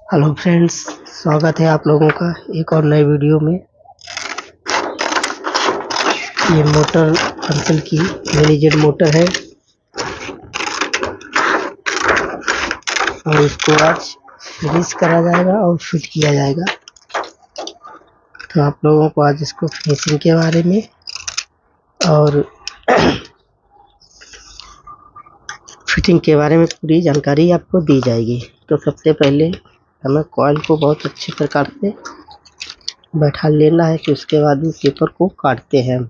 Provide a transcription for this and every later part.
Hello friends, स्वागत है आप लोगों का एक और नए वीडियो में। ये मोटर कंसल की मिनी जेट मोटर है और इसको आज फिनिश करा जाएगा और फिट किया जाएगा। तो आप लोगों को आज इसको फिनिशिंग के बारे में और फिटिंग के बारे में पूरी जानकारी आपको दी जाएगी। तो सबसे पहले हमें कॉइल को बहुत अच्छे प्रकार से बैठा लेना है कि उसके बाद में पेपर को काटते हैं।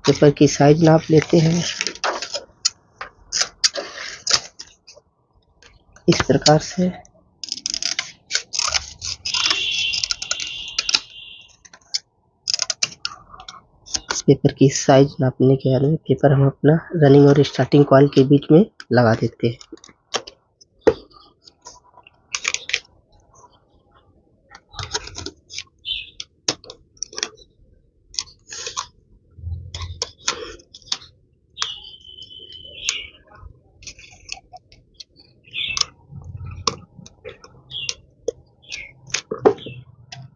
पेपर की साइज नाप लेते हैं इस प्रकार से। इस पेपर की साइज नापने के बाद में पेपर हम अपना रनिंग और स्टार्टिंग कॉइल के बीच में लगा देते हैं।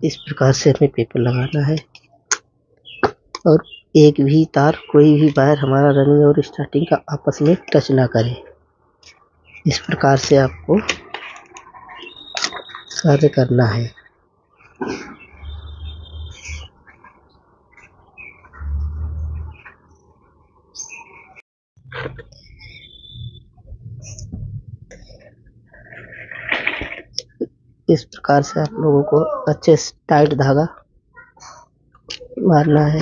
इस प्रकार से हमें पेपर लगाना है और एक भी तार, कोई भी वायर हमारा रनिंग और स्टार्टिंग का आपस में टच ना करे। इस प्रकार से आपको कार्य करना है। इस प्रकार से आप लोगों को अच्छे से टाइट धागा मारना है।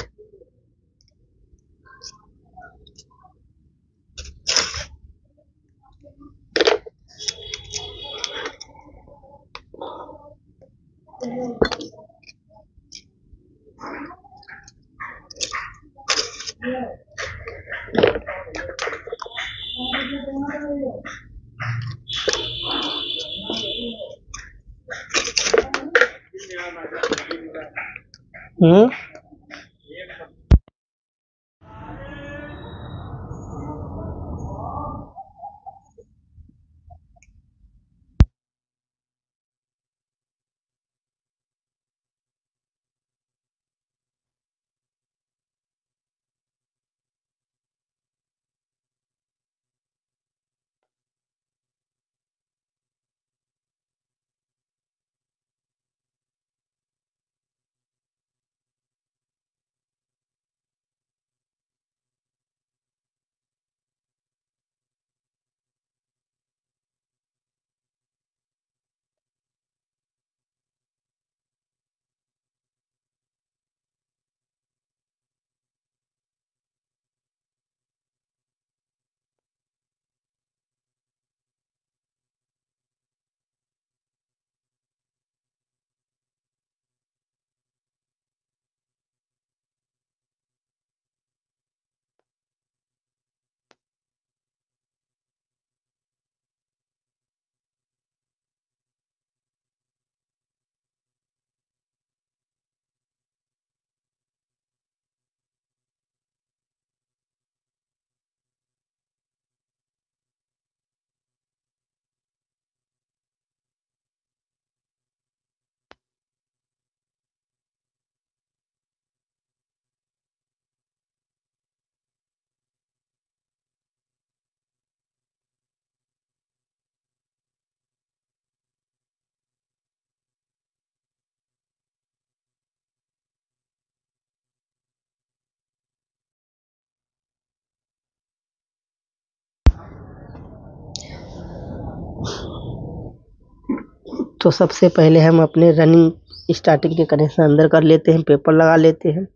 तो सबसे पहले हम अपने रनिंग स्टार्टिंग के कनेक्शन अंदर कर लेते हैं, पेपर लगा लेते हैं।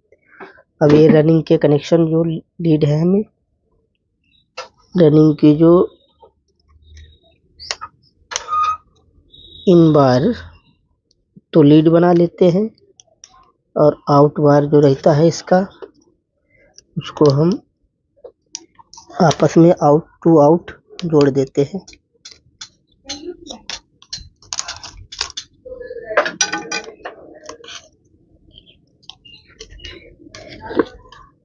अब ये रनिंग के कनेक्शन जो लीड है, हमें रनिंग की जो इन बार तो लीड बना लेते हैं और आउट बार जो रहता है इसका, उसको हम आपस में आउट टू आउट जोड़ देते हैं।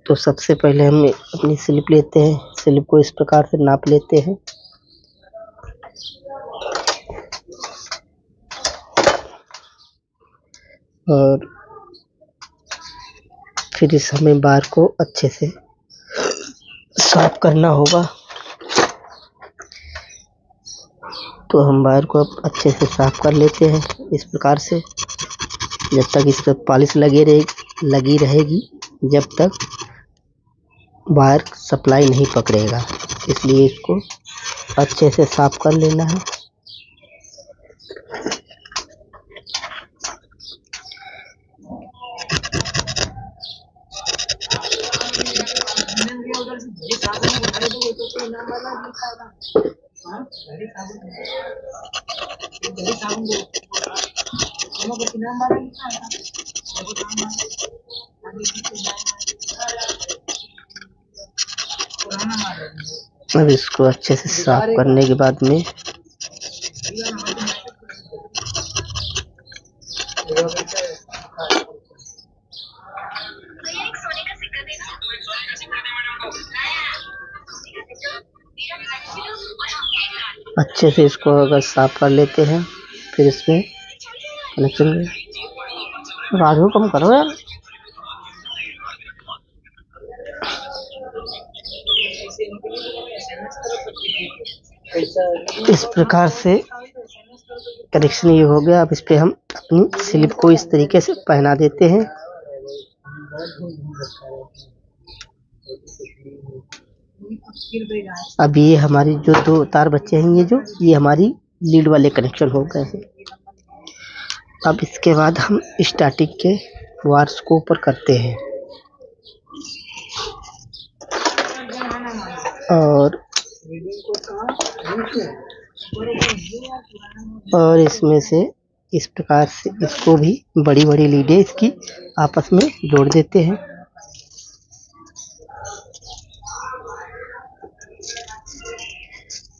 तो सबसे पहले हम अपनी स्लिप लेते हैं, स्लिप को इस प्रकार से नाप लेते हैं। और फिर इस हमें बार को अच्छे से साफ करना होगा। तो हम वायर को अब अच्छे से साफ कर लेते हैं इस प्रकार से, जब तक इस पर पॉलिश लगी रहेगी जब तक वायर सप्लाई नहीं पकड़ेगा, इसलिए इसको अच्छे से साफ कर लेना है। अब इसको अच्छे से साफ करने के बाद में अच्छे से इसको अगर साफ कर लेते हैं, फिर इसमें कनेक्शन राजू कम करो यार। इस प्रकार से कनेक्शन ये हो गया। अब इस पे हम अपनी स्लिप को इस तरीके से पहना देते हैं। अब ये हमारी जो दो तार बचे हैं, ये हमारी लीड वाले कनेक्शन हो गए हैं। अब इसके बाद हम स्टार्टिंग के वायर्स को ऊपर करते हैं और इसमें से इस प्रकार से इसको भी बड़ी बड़ी लीडें इसकी आपस में जोड़ देते हैं।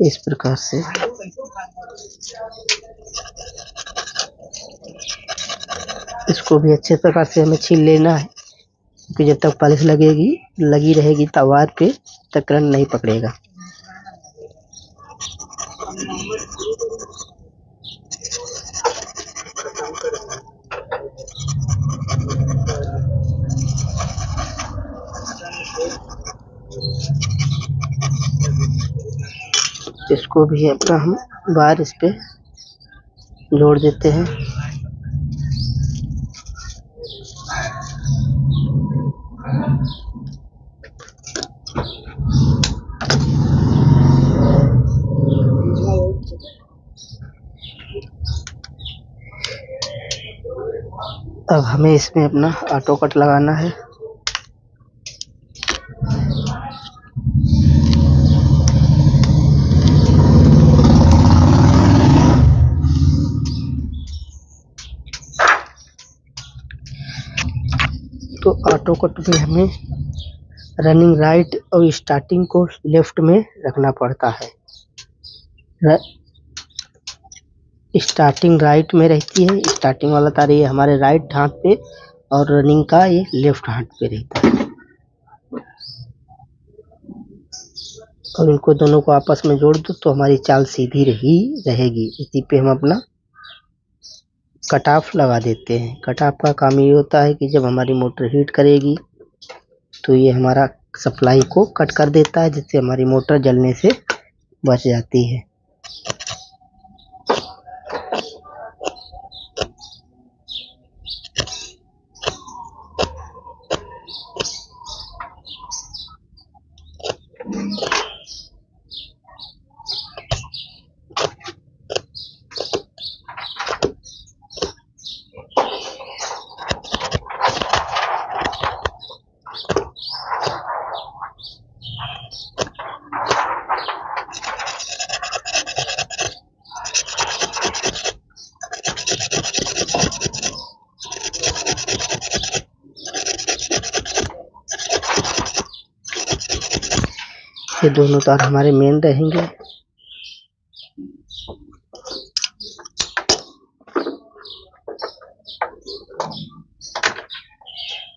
इस प्रकार से इसको भी अच्छे प्रकार से हमें छील लेना है, क्योंकि जब तक पॉलिश लगी रहेगी तब वायर पे तक करंट नहीं पकड़ेगा। इसको भी अपना हम वायर इस पे जोड़ देते हैं। अब हमें इसमें अपना ऑटो कट लगाना है। तो ऑटो कट में हमें रनिंग राइट और स्टार्टिंग को लेफ्ट में रखना पड़ता है। स्टार्टिंग राइट में रहती है, स्टार्टिंग वाला तार ये हमारे राइट हाथ पे और रनिंग का ये लेफ्ट हाथ पे रहता है। और इनको दोनों को आपस में जोड़ दो तो हमारी चाल सीधी रहेगी। इसी पे हम अपना कट ऑफ लगा देते हैं। कट ऑफ का काम ये होता है कि जब हमारी मोटर हीट करेगी तो ये हमारा सप्लाई को कट कर देता है, जिससे हमारी मोटर जलने से बच जाती है। ये दोनों तार हमारे मेन रहेंगे।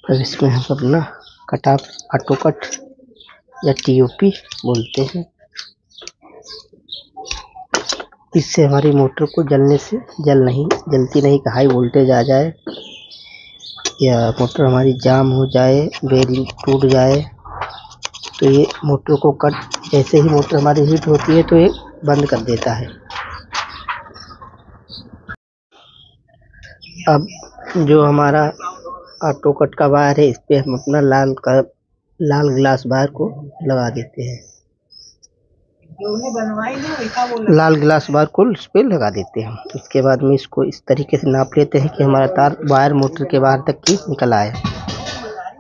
अब इसमें हम अपना कट ऑफ ऑटो कट या टीओपी बोलते हैं। इससे हमारी मोटर को जलती नहीं कि हाई वोल्टेज आ जाए या मोटर हमारी जाम हो जाए, बेरिंग टूट जाए, तो ये मोटर को कट, जैसे ही मोटर हमारी हीट होती है तो ये बंद कर देता है। अब जो हमारा ऑटो कट का वायर है, इस पे हम अपना लाल ग्लास वायर को लगा देते हैं। लाल ग्लास वायर को इस पे लगा देते हैं। इसके बाद में इसको इस तरीके से नाप लेते हैं कि हमारा तार वायर मोटर के बाहर तक की निकल आए,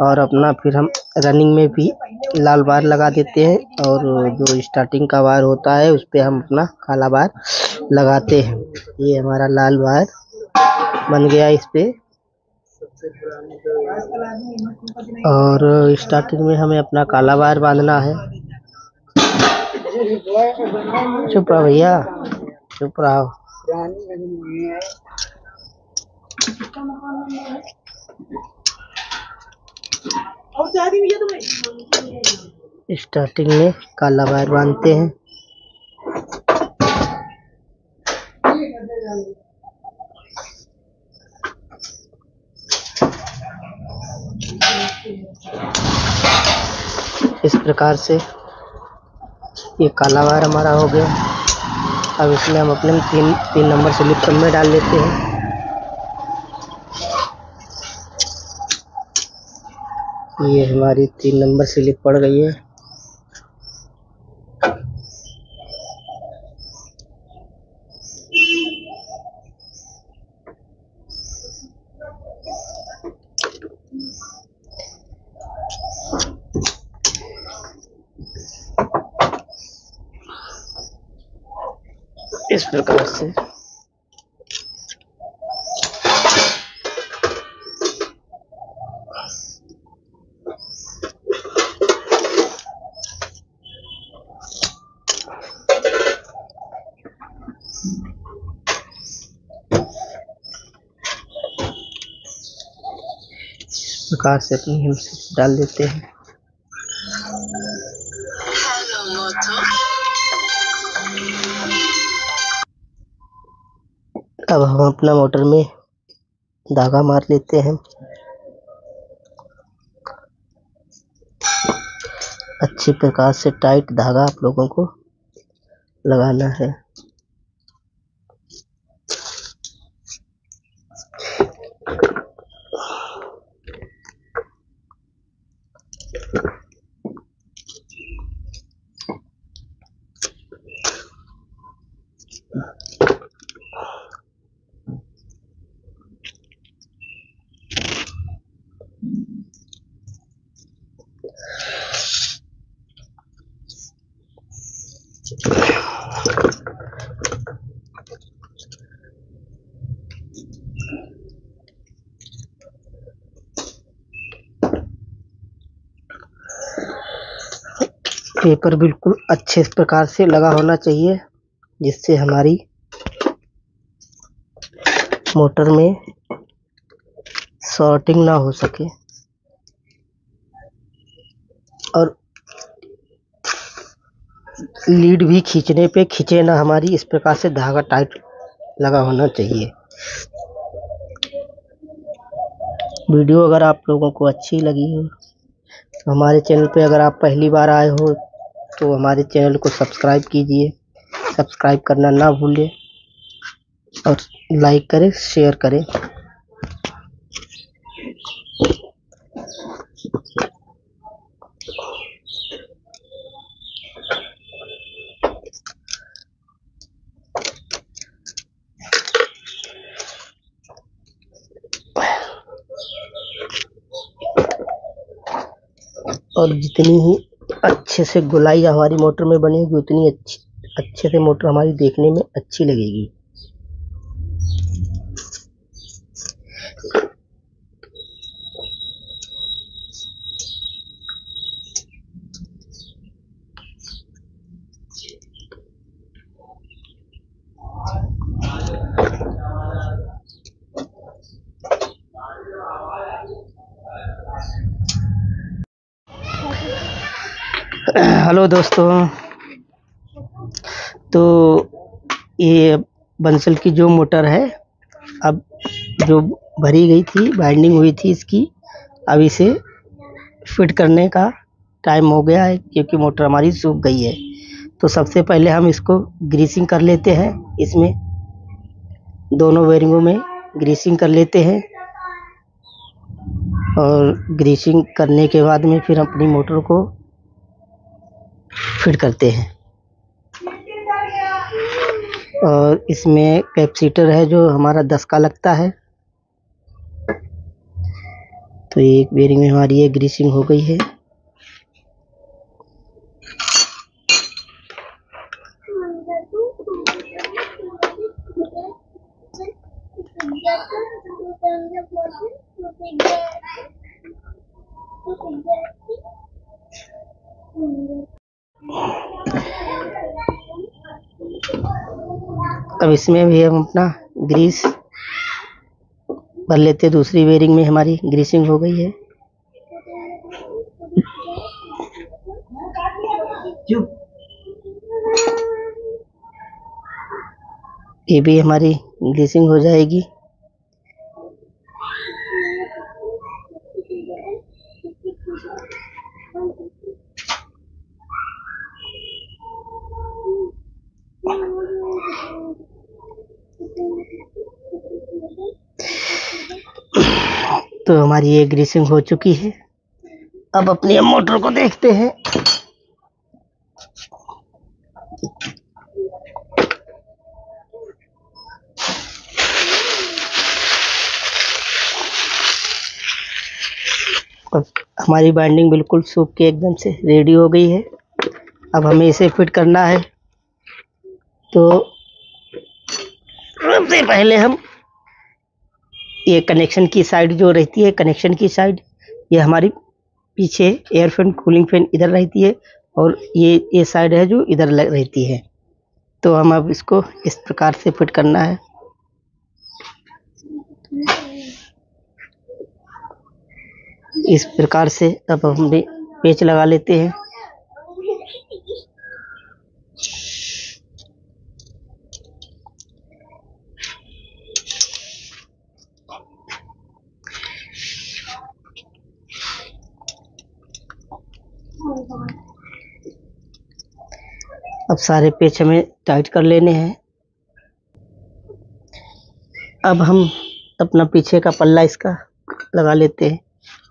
और अपना फिर हम रनिंग में भी लाल वायर लगा देते हैं, और जो स्टार्टिंग का वायर होता है उस पे हम अपना काला वायर लगाते हैं। ये हमारा लाल वायर बन गया इस पे, और स्टार्टिंग में हमें अपना काला वायर बांधना है। चुप रहो भैया, चुप रहो। स्टार्टिंग में काला वायर बांधते हैं। इस प्रकार से ये काला वायर हमारा हो गया। अब इसमें हम अपने तीन नंबर स्लिप सब में डाल लेते हैं। ये हमारी 3 नंबर स्लिप पड़ गई है। इस प्रकार से अपनी हम डाल देते हैं। अब हम अपना मोटर में धागा मार लेते हैं। अच्छी प्रकार से टाइट धागा आप लोगों को लगाना है। पेपर बिल्कुल अच्छे प्रकार से लगा होना चाहिए, जिससे हमारी मोटर में शॉर्टिंग ना हो सके, और लीड भी खींचने पे खींचे ना हमारी। इस प्रकार से धागा टाइट लगा होना चाहिए। वीडियो अगर आप लोगों को अच्छी लगी हो तो हमारे चैनल पे अगर आप पहली बार आए हो तो हमारे चैनल को सब्सक्राइब कीजिए। सब्सक्राइब करना ना भूलें, और लाइक करें, शेयर करें। और जितनी ही अच्छे से गोलाई हमारी मोटर में बनेगी, उतनी अच्छे से मोटर हमारी देखने में अच्छी लगेगी। हेलो दोस्तों, तो ये बंसल की जो मोटर है, अब जो भरी गई थी, बाइंडिंग हुई थी इसकी। अब इसे फिट करने का टाइम हो गया है क्योंकि मोटर हमारी सूख गई है। तो सबसे पहले हम इसको ग्रीसिंग कर लेते हैं। इसमें दोनों बेरिंगों में ग्रीसिंग कर लेते हैं और ग्रीसिंग करने के बाद में फिर अपनी मोटर को फिट करते हैं। और इसमें कैपेसिटर है जो हमारा 10 का लगता है। तो एक बेरिंग में हमारी ये ग्रीसिंग हो गई है। अब इसमें भी हम अपना ग्रीस भर लेते। दूसरी बेरिंग में हमारी ग्रीसिंग हो गई है। ये भी हमारी ग्रीसिंग हो जाएगी। तो हमारी ये ग्रीसिंग हो चुकी है। अब अपनी मोटर को देखते हैं। अब हमारी बाइंडिंग बिल्कुल सूख के एकदम से रेडी हो गई है। अब हमें इसे फिट करना है। तो सबसे पहले हम ये कनेक्शन की साइड जो रहती है, कनेक्शन की साइड, ये हमारी पीछे एयर फैन कूलिंग फैन इधर रहती है और ये साइड है जो इधर रहती है। तो हम अब इसको इस प्रकार से फिट करना है। इस प्रकार से अब हम पेच लगा लेते हैं। अब सारे पेच हमें टाइट कर लेने हैं। अब हम अपना पीछे का पल्ला इसका लगा लेते हैं।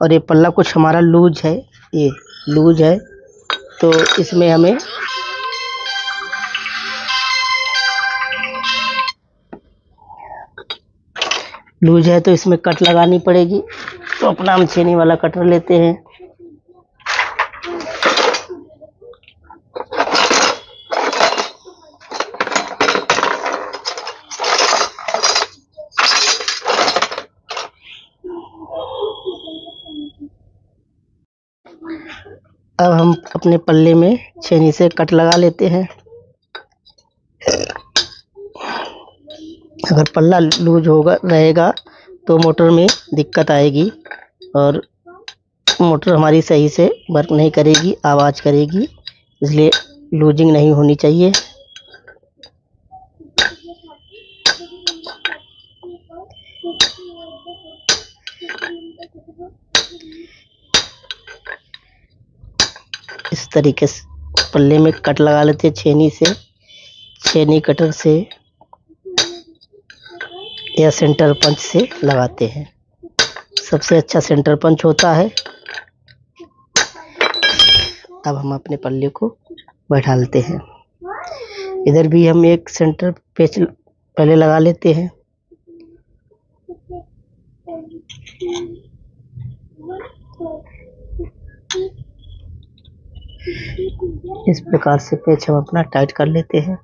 और ये पल्ला कुछ हमारा लूज है, ये लूज है, तो इसमें हमें लूज है तो इसमें कट लगानी पड़ेगी। तो अपना हम छेनी वाला कटर लेते हैं। अब हम अपने पल्ले में छेनी से कट लगा लेते हैं। अगर पल्ला लूज होगा रहेगा तो मोटर में दिक्कत आएगी और मोटर हमारी सही से वर्क नहीं करेगी, आवाज़ करेगी। इसलिए लूजिंग नहीं होनी चाहिए। इस तरीके से पल्ले में कट लगा लेते हैं छेनी से। छेनी कटर से या सेंटर पंच से लगाते हैं। सबसे अच्छा सेंटर पंच होता है। अब हम अपने पल्ले को बैठा लेते हैं। इधर भी हम एक सेंटर पेच पहले लगा लेते हैं। इस प्रकार से पेच हम अपना टाइट कर लेते हैं।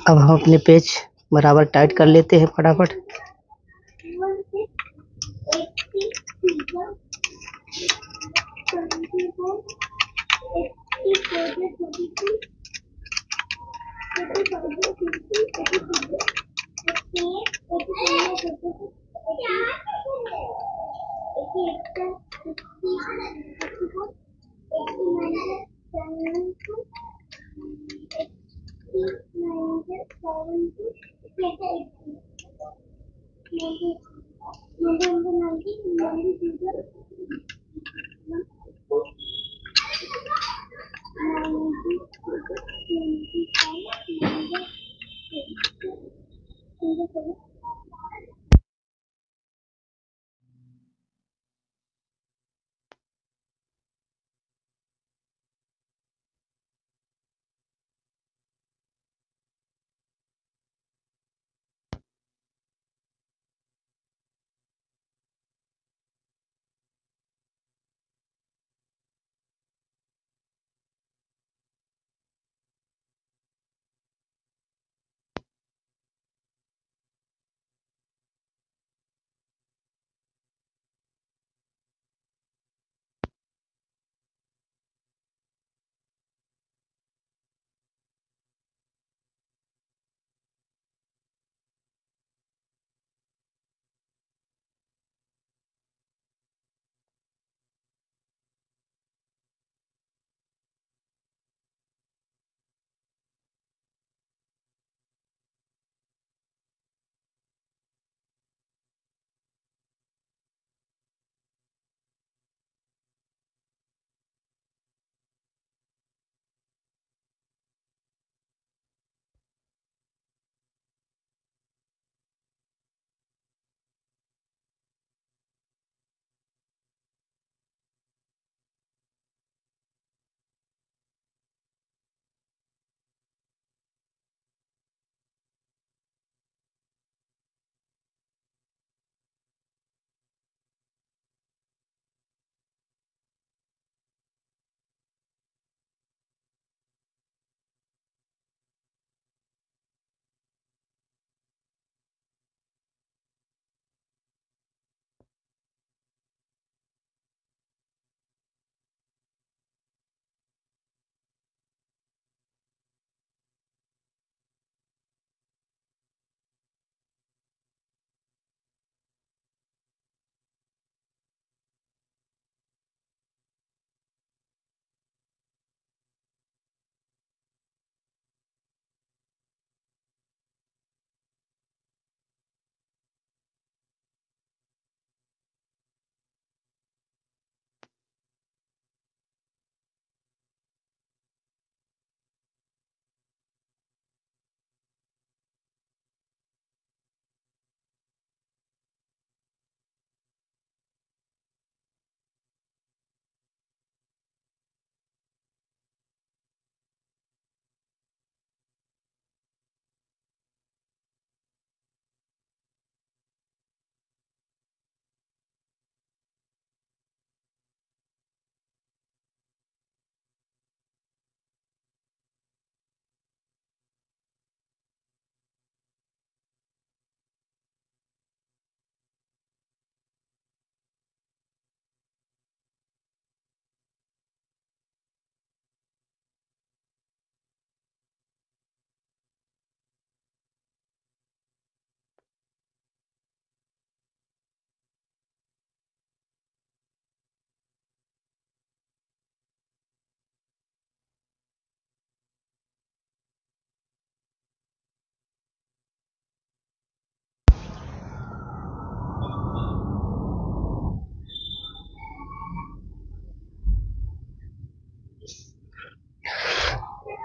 अब हम अपने पेच बराबर टाइट कर लेते हैं फटाफट।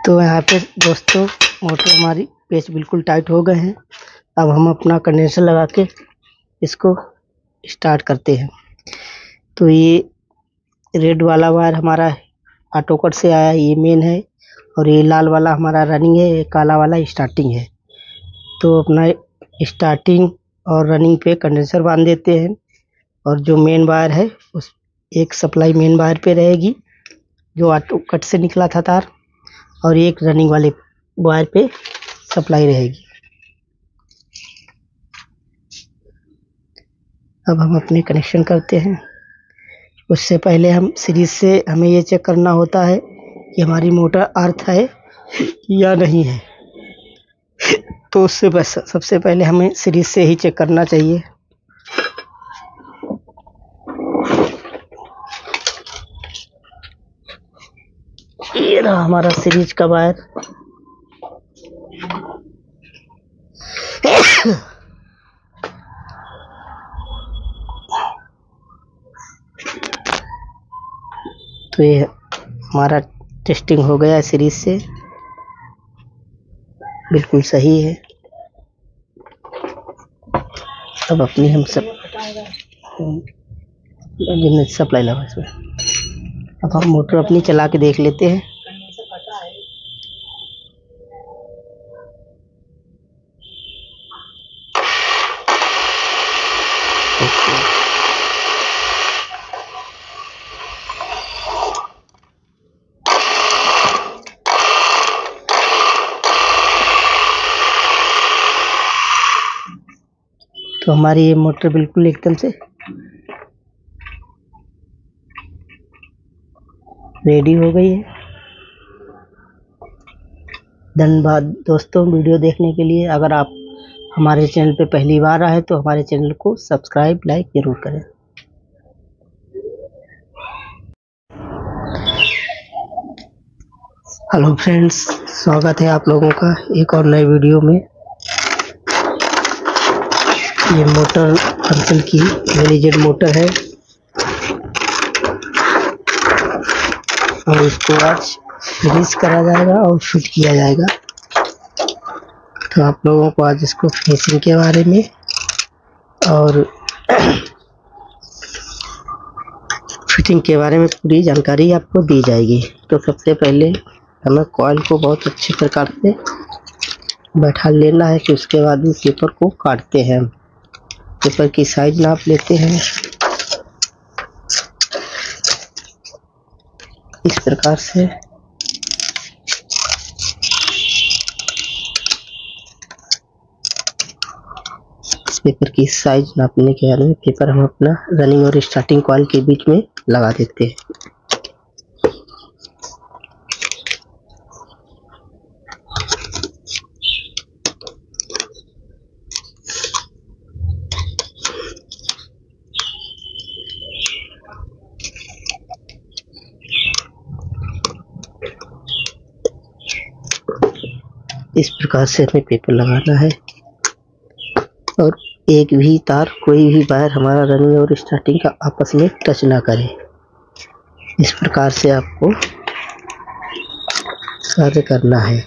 तो यहाँ पे दोस्तों मोटर हमारी पेच बिल्कुल टाइट हो गए हैं। अब हम अपना कंडेंसर लगा के इसको स्टार्ट करते हैं। तो ये रेड वाला वायर हमारा ऑटो कट से आया, ये मेन है, और ये लाल वाला हमारा रनिंग है, ये काला वाला स्टार्टिंग है। तो अपना स्टार्टिंग और रनिंग पे कंडेंसर बांध देते हैं, और जो मेन वायर है उस एक सप्लाई मेन वायर पे रहेगी जो ऑटो कट से निकला था तार, और एक रनिंग वाले वायर पे सप्लाई रहेगी। अब हम अपने कनेक्शन करते हैं। उससे पहले हम सीरीज से हमें ये चेक करना होता है कि हमारी मोटर अर्थ है या नहीं है। तो उससे बस सबसे पहले हमें सीरीज से ही चेक करना चाहिए। ये रहा हमारा सीरीज का वायर। तो ये हमारा टेस्टिंग हो गया है सीरीज से, बिल्कुल सही है। अब अपनी हम सब सप्लाई लगा इसमें। अब हम मोटर अपनी चला के देख लेते हैं। तो हमारी ये मोटर बिल्कुल एकदम से रेडी हो गई है। धन्यवाद दोस्तों वीडियो देखने के लिए। अगर आप हमारे चैनल पे पहली बार आए तो हमारे चैनल को सब्सक्राइब लाइक जरूर करें। हेलो फ्रेंड्स, स्वागत है आप लोगों का एक और नए वीडियो में। ये मोटर कंपनी की मैनेजेड मोटर है और इसको आज फिनिश करा जाएगा और फिट किया जाएगा। तो आप लोगों को आज इसको फिनिशिंग के बारे में और फिटिंग के बारे में पूरी जानकारी आपको दी जाएगी। तो सबसे पहले हमें कॉइल को बहुत अच्छे प्रकार से बैठा लेना है, कि उसके बाद में पेपर को काटते हैं। पेपर की साइज नाप लेते हैं इस प्रकार से। इस पेपर की साइज नापने के बाद में पेपर हम अपना रनिंग और स्टार्टिंग कॉइल के बीच में लगा देते हैं। इस प्रकार से हमें पेपर लगाना है और एक भी तार, कोई भी वायर हमारा रनिंग और स्टार्टिंग का आपस में टच ना करे। इस प्रकार से आपको कार्य करना है।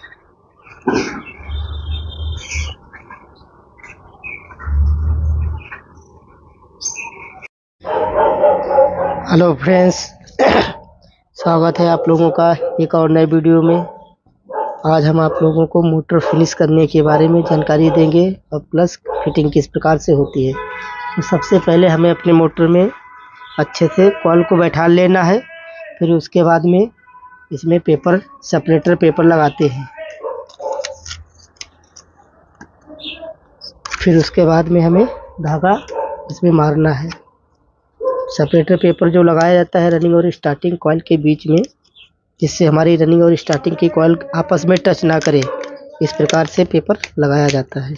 हेलो फ्रेंड्स, स्वागत है आप लोगों का एक और नए वीडियो में। आज हम आप लोगों को मोटर फिनिश करने के बारे में जानकारी देंगे और प्लस फिटिंग किस प्रकार से होती है। तो सबसे पहले हमें अपने मोटर में अच्छे से कॉइल को बैठा लेना है। फिर उसके बाद में इसमें पेपर सेपरेटर पेपर लगाते हैं। फिर उसके बाद में हमें धागा इसमें मारना है। सेपरेटर पेपर जो लगाया जाता है रनिंग और स्टार्टिंग कॉइल के बीच में, जिससे हमारी रनिंग और स्टार्टिंग की कॉइल आपस में टच ना करे, इस प्रकार से पेपर लगाया जाता है।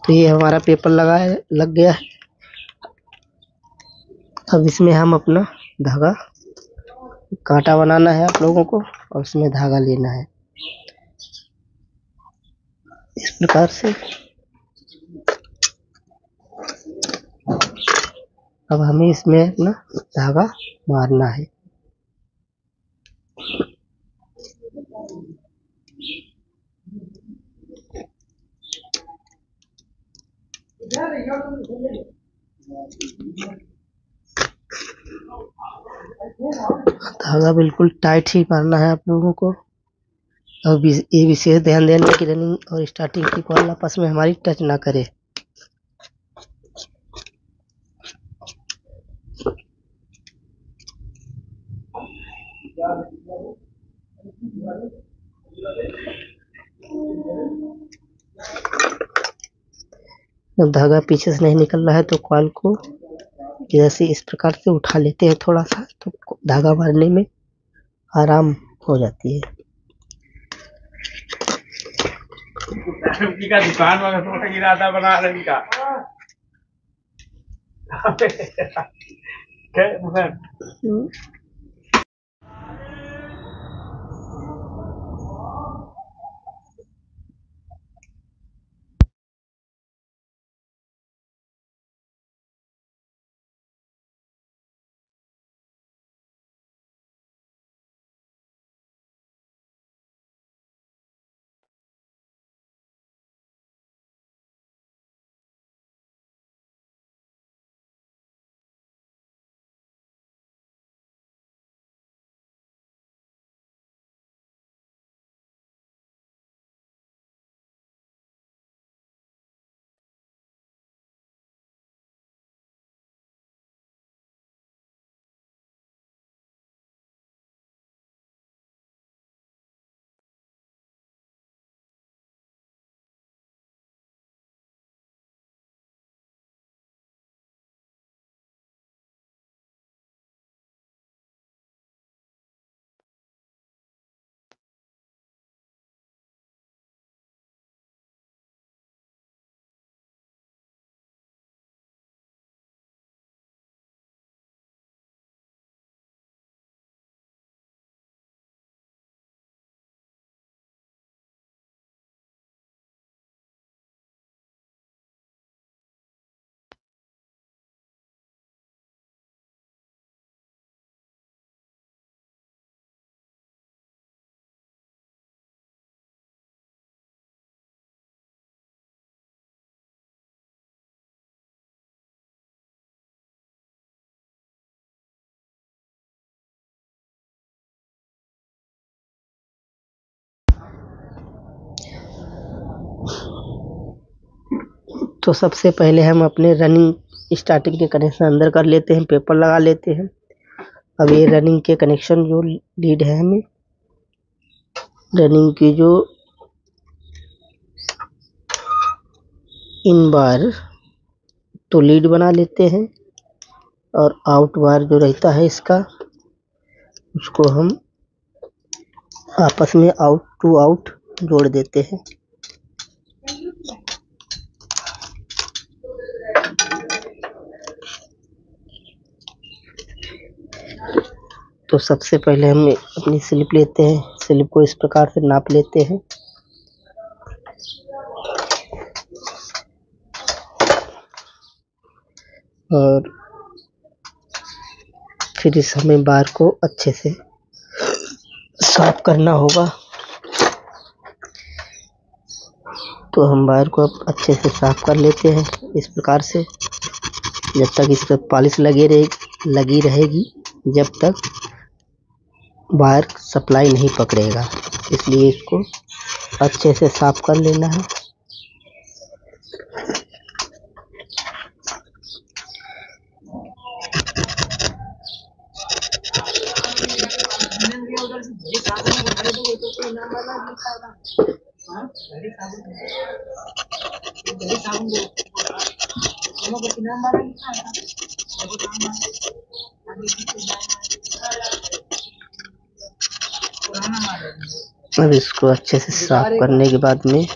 तो ये हमारा पेपर लग गया है। अब इसमें हम अपना धागा कांटा बनाना है आप लोगों को और उसमें धागा लेना है इस प्रकार से। अब हमें इसमें अपना धागा मारना है। धागा बिल्कुल टाइट ही मारना है आप लोगों को। और ये विशेष ध्यान देना कि रनिंग और स्टार्टिंग की कॉइल आपस में हमारी टच ना करे। जब धागा पीछे से नहीं निकल रहा है तो कॉइल को जैसे इस प्रकार से उठा लेते हैं थोड़ा सा, तो धागा भरने में आराम हो जाती है। का दुकान में गिरा था बना रही का तो सबसे पहले हम अपने रनिंग स्टार्टिंग के कनेक्शन अंदर कर लेते हैं, पेपर लगा लेते हैं। अब ये रनिंग के कनेक्शन जो लीड है, हमें रनिंग की जो इन बार तो लीड बना लेते हैं, और आउट बार जो रहता है इसका, उसको हम आपस में आउट टू आउट जोड़ देते हैं। तो सबसे पहले हम अपनी स्लिप लेते हैं, स्लिप को इस प्रकार से नाप लेते हैं, और फिर इस हमें बार को अच्छे से साफ करना होगा। तो हम बार को अब अच्छे से साफ कर लेते हैं इस प्रकार से, जब तक इस पर पॉलिश लगी रहेगी जब तक वायर सप्लाई नहीं पकड़ेगा, इसलिए इसको अच्छे से साफ कर लेना है। अब इसको अच्छे से साफ करने के बाद में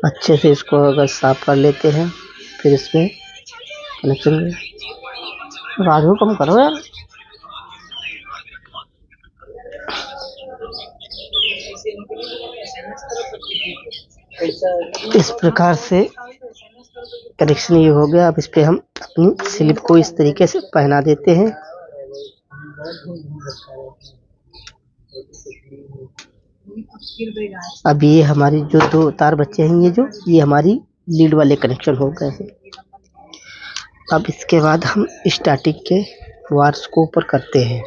अच्छे से इसको अगर साफ कर लेते हैं, फिर इसमें कनेक्शन राजू कम करो यार। इस प्रकार से कनेक्शन ये हो गया। अब इस पे हम अपनी स्लिप को इस तरीके से पहना देते हैं। अब ये हमारी जो दो तार बचे हैं, ये हमारी लीड वाले कनेक्शन हो गए हैं। अब इसके बाद हम स्टार्टिंग के वायर्स को ऊपर करते हैं,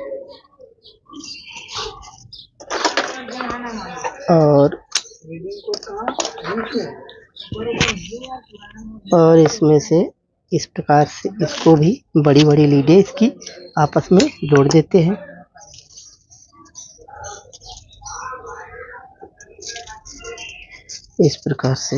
और इसमें से इस प्रकार से इसको भी बड़ी बड़ी लीडें इसकी आपस में जोड़ देते हैं। इस प्रकार से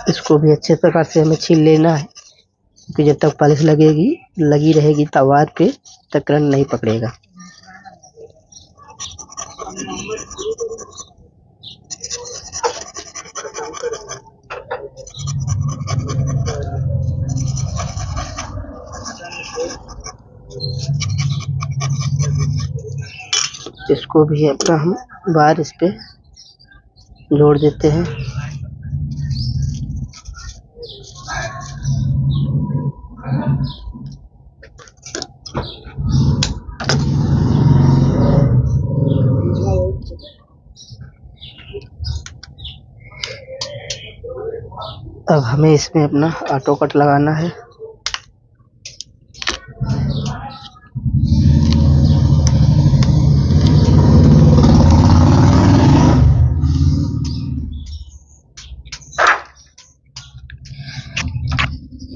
इसको भी अच्छे प्रकार से हमें छील लेना है, क्योंकि जब तक पॉलिश लगी रहेगी तवार पे तक करंट नहीं पकड़ेगा। इसको भी अपना हम बार इस पे जोड़ देते हैं। अब हमें इसमें अपना ऑटो कट लगाना है।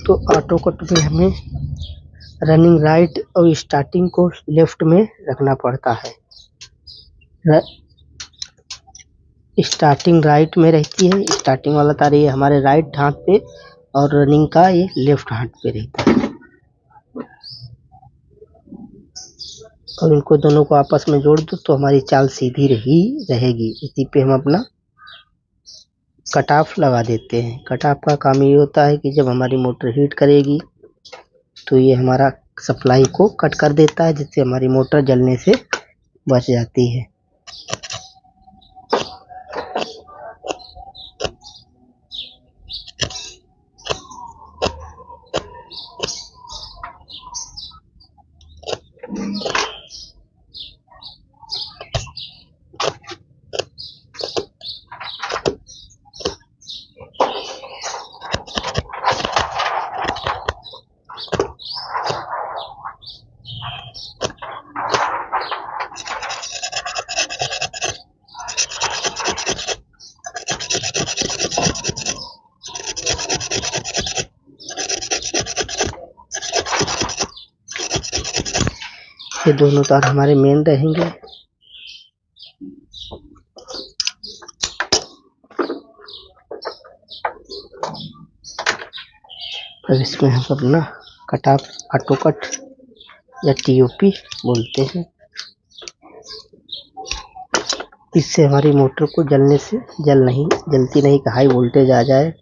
तो ऑटो कट में हमें रनिंग राइट और स्टार्टिंग को लेफ्ट में रखना पड़ता है। स्टार्टिंग राइट में रहती है, स्टार्टिंग वाला तार ये हमारे राइट हाथ पे और रनिंग का ये लेफ्ट हाथ पे रहता है। और इनको दोनों को आपस में जोड़ दो तो हमारी चाल सीधी रहेगी। इसी पे हम अपना कट ऑफ लगा देते हैं। कट ऑफ का काम ये होता है कि जब हमारी मोटर हीट करेगी तो ये हमारा सप्लाई को कट कर देता है, जिससे हमारी मोटर जलने से बच जाती है। ये दोनों तार हमारे मेन रहेंगे। अब इसमें हम अपना कट ऑफ ऑटो कट या टीओपी बोलते हैं। इससे हमारी मोटर को जलने से जलती नहीं कि हाई वोल्टेज आ जाए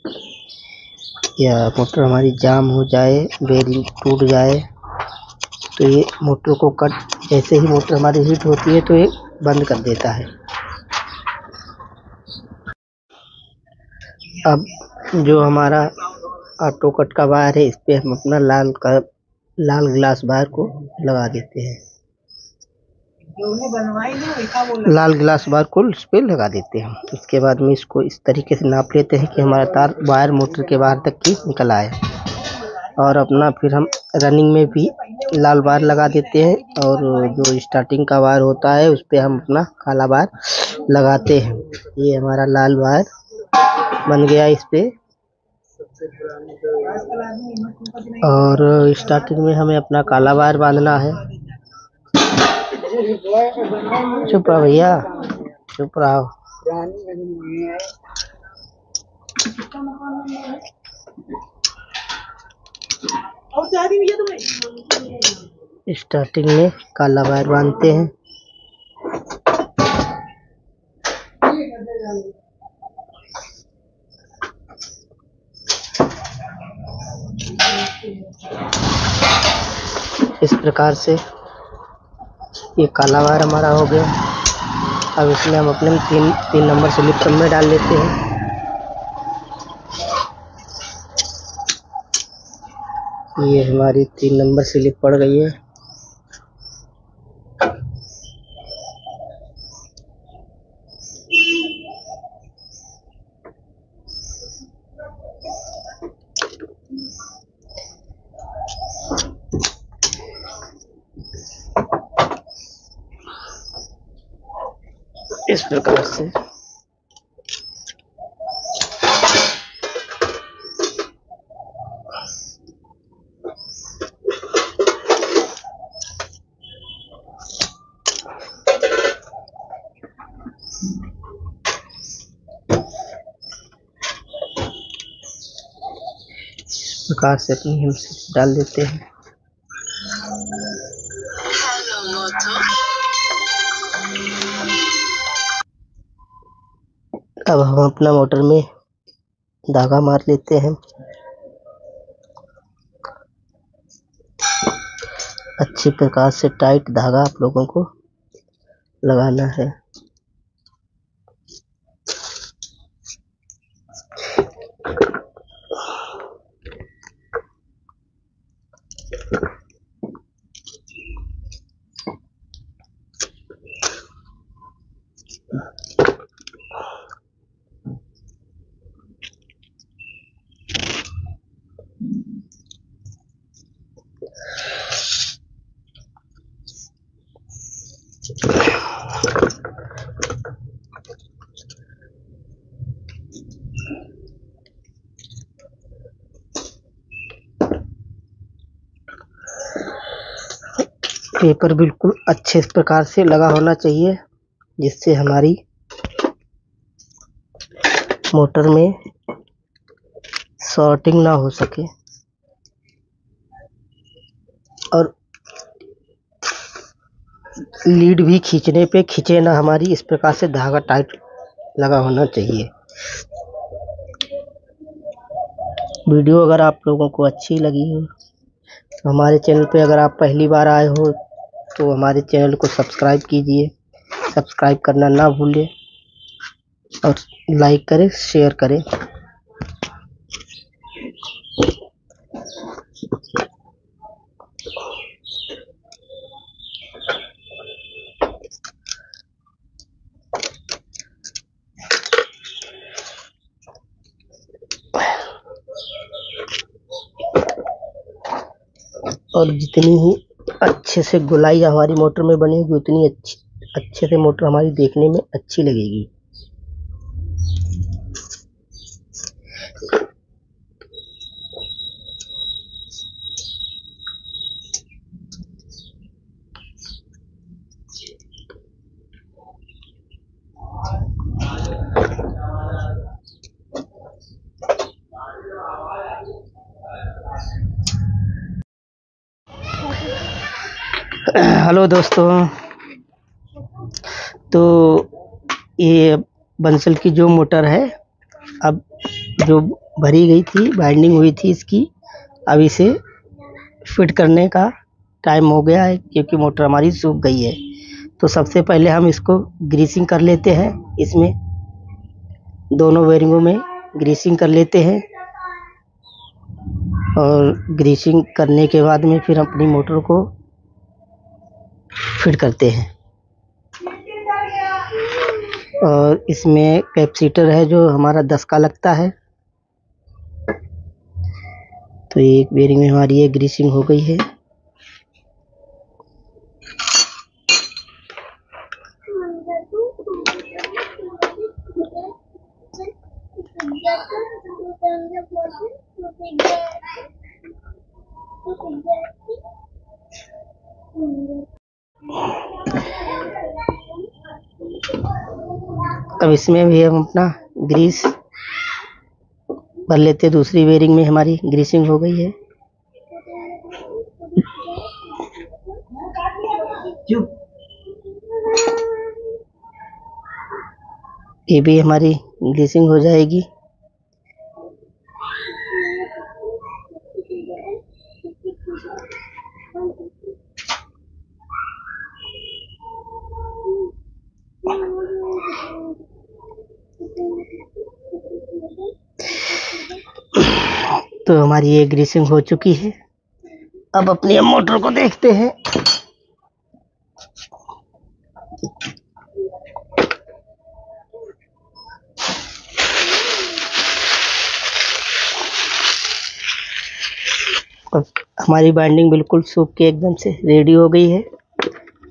या मोटर हमारी जाम हो जाए, बेरिंग टूट जाए, तो ये मोटर को कट जैसे ही मोटर हमारी हीट होती है तो ये बंद कर देता है। अब जो हमारा ऑटो कट का वायर है इस पे हम अपना लाल ग्लास वायर को लगा देते हैं। लाल ग्लास वायर को इस पे लगा देते हैं। इसके बाद में इसको इस तरीके से नाप लेते हैं कि हमारा तार वायर मोटर के बाहर तक की निकल आए। और अपना फिर हम रनिंग में भी लाल वायर लगा देते हैं, और जो स्टार्टिंग का वायर होता है उस पे हम अपना काला वायर लगाते हैं। ये हमारा लाल वायर बन गया इस पे। और स्टार्टिंग में हमें अपना काला वायर बांधना है। चुप रहो भैया, चुप रहो। स्टार्टिंग में काला वायर बांधते हैं। इस प्रकार से ये काला वायर हमारा हो गया। अब इसमें हम अपने तीन नंबर स्लिप सब में डाल लेते हैं। ये हमारी 3 नंबर स्लिप पड़ गई है। इस प्रकार से प्रकार से अपनी हम डाल देते हैं। अब हम अपना मोटर में धागा मार लेते हैं। अच्छी प्रकार से टाइट धागा आप लोगों को लगाना है। पेपर बिल्कुल अच्छे प्रकार से लगा होना चाहिए, जिससे हमारी मोटर में शॉर्टिंग ना हो सके और लीड भी खींचने पे खींचे ना हमारी। इस प्रकार से धागा टाइट लगा होना चाहिए। वीडियो अगर आप लोगों को अच्छी लगी हो तो हमारे चैनल पे अगर आप पहली बार आए हो तो हमारे चैनल को सब्सक्राइब कीजिए। सब्सक्राइब करना ना भूलें और लाइक करें, शेयर करें। और जितनी ही अच्छे से गोलाई हमारी मोटर में बनेगी उतनी अच्छे से मोटर हमारी देखने में अच्छी लगेगी। हेलो दोस्तों, तो ये बंसल की जो मोटर है, अब जो भरी गई थी, बाइंडिंग हुई थी इसकी, अब इसे फिट करने का टाइम हो गया है क्योंकि मोटर हमारी सूख गई है। तो सबसे पहले हम इसको ग्रीसिंग कर लेते हैं। इसमें दोनों बेरिंगों में ग्रीसिंग कर लेते हैं और ग्रीसिंग करने के बाद में फिर अपनी मोटर को फिट करते हैं। और इसमें कैपेसिटर है जो हमारा 10 का लगता है। तो एक बेरिंग में हमारी ये ग्रीसिंग हो गई है। अब इसमें भी हम अपना ग्रीस भर लेते। दूसरी बेरिंग में हमारी ग्रीसिंग हो गई है। ये भी हमारी ग्रीसिंग हो जाएगी। तो हमारी ये ग्रीसिंग हो चुकी है। अब अपनी मोटर को देखते हैं। अब हमारी बाइंडिंग बिल्कुल सूख के एकदम से रेडी हो गई है।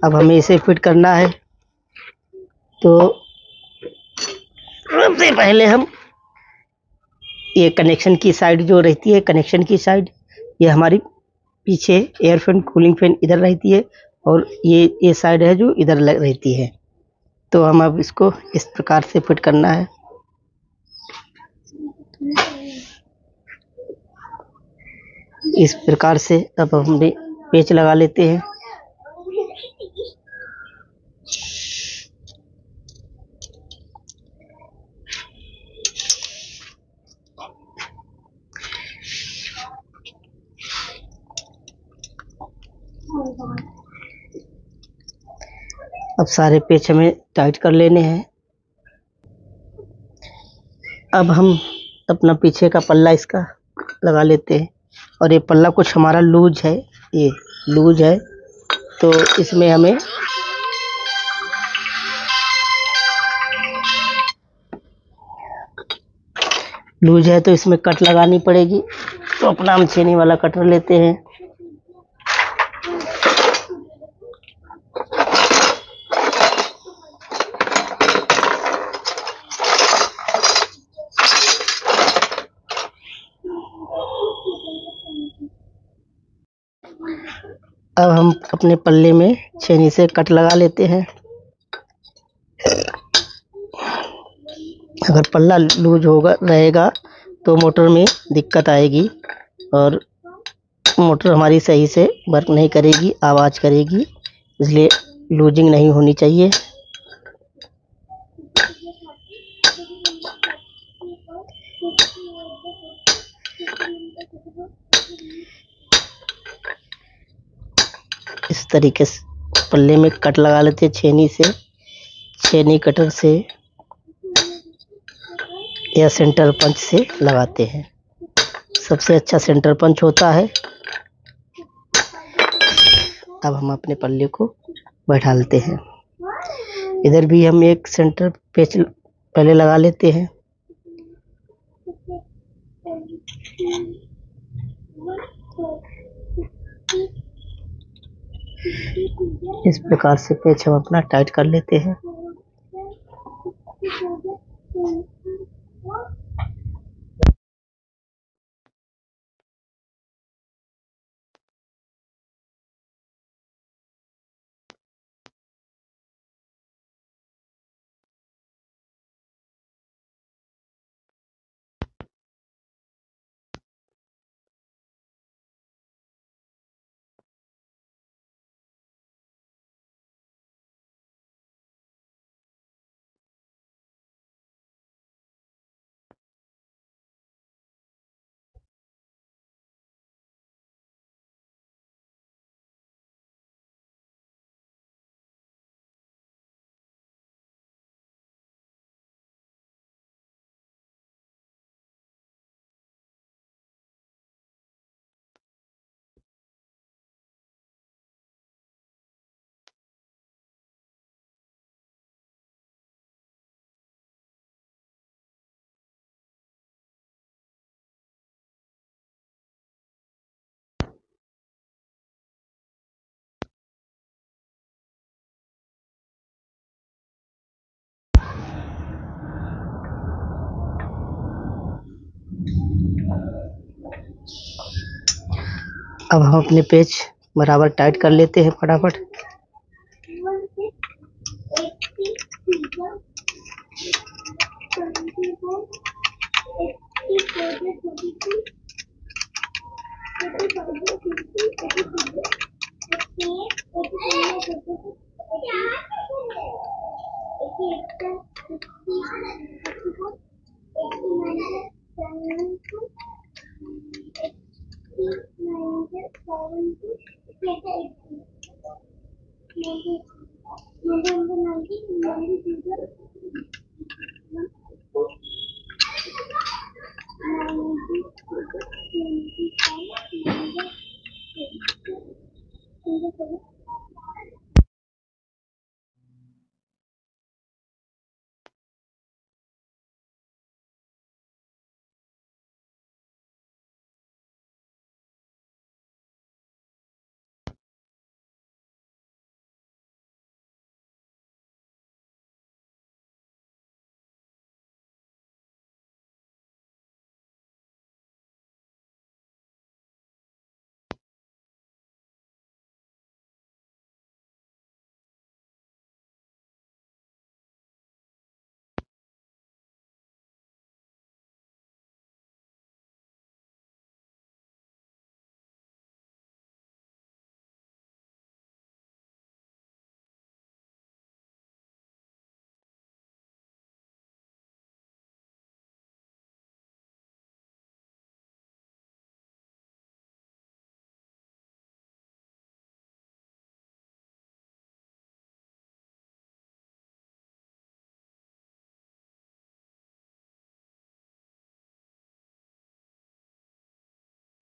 अब हमें इसे फिट करना है। तो सबसे पहले हम ये कनेक्शन की साइड जो रहती है, कनेक्शन की साइड, ये हमारी पीछे एयर फैन, कूलिंग फैन इधर रहती है और ये साइड है जो इधर रहती है। तो हम अब इसको इस प्रकार से फिट करना है। इस प्रकार से अब हम पेच लगा लेते हैं। अब सारे पेच हमें टाइट कर लेने हैं। अब हम अपना पीछे का पल्ला इसका लगा लेते हैं, और ये पल्ला कुछ हमारा लूज है, ये लूज है, तो इसमें हमें लूज है तो इसमें कट लगानी पड़ेगी। तो अपना हम छेनी वाला कटर लेते हैं। अब हम अपने पल्ले में छेनी से कट लगा लेते हैं। अगर पल्ला लूज रहेगा तो मोटर में दिक्कत आएगी और मोटर हमारी सही से वर्क नहीं करेगी, आवाज़ करेगी, इसलिए लूजिंग नहीं होनी चाहिए। इस तरीके से पल्ले में कट लगा लेते हैं छेनी से, छेनी कटर से या सेंटर पंच से लगाते हैं। सबसे अच्छा सेंटर पंच होता है। अब हम अपने पल्ले को बैठा लेते हैं। इधर भी हम एक सेंटर पेच पहले लगा लेते हैं। इस प्रकार से पेच हम अपना टाइट कर लेते हैं। अब हम अपने पेच बराबर टाइट कर लेते हैं फटाफट।